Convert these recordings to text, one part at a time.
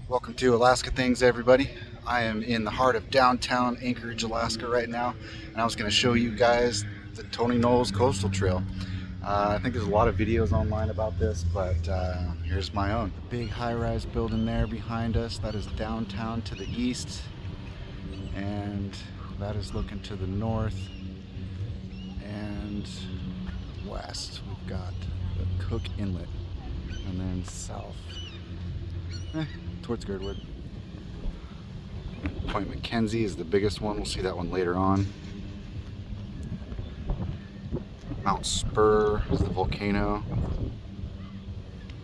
Welcome to Alaska Things, everybody. I am in the heart of downtown Anchorage, Alaska right now, and I was going to show you guys the Tony Knowles Coastal Trail. I think there's a lot of videos online about this, but here's my own. The big high-rise building there behind us, that is downtown to the east, and that is looking to the north and west. We've got the Cook Inlet, and then south towards Girdwood. Point McKenzie is the biggest one. We'll see that one later on. Mount Spur is the volcano.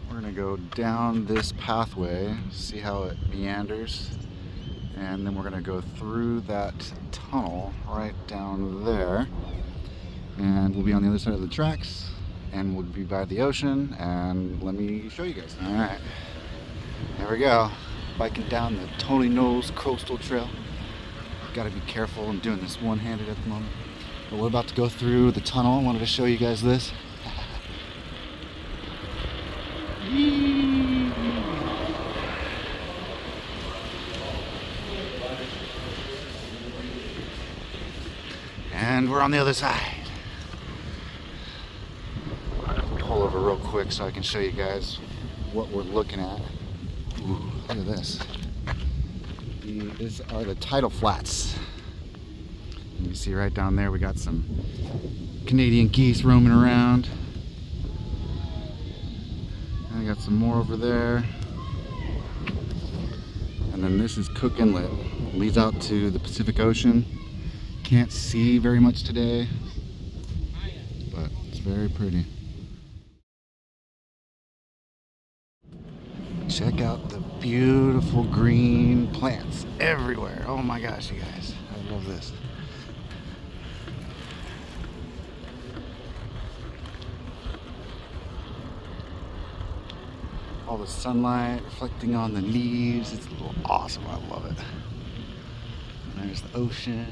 We're gonna go down this pathway, see how it meanders, and then we're gonna go through that tunnel right down there, and we'll be on the other side of the tracks, and we'll be by the ocean, and let me show you guys. All right. There we go, biking down the Tony Knowles Coastal Trail. Gotta be careful, I'm doing this one-handed at the moment. But we're about to go through the tunnel. I wanted to show you guys this. And we're on the other side. Pull over real quick so I can show you guys what we're looking at. Ooh, look at this. These are the tidal flats. You see right down there we got some Canadian geese roaming around. And I got some more over there. And then this is Cook Inlet. It leads out to the Pacific Ocean. Can't see very much today, but it's very pretty. Check out the beautiful green plants everywhere. Oh my gosh, you guys, I love this. All the sunlight reflecting on the leaves. It's a little awesome. I love it. And there's the ocean.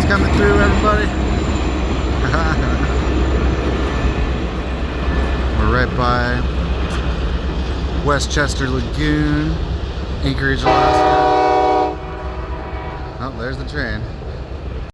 Coming through, everybody. We're right by Westchester Lagoon, Anchorage, Alaska. Oh, there's the train.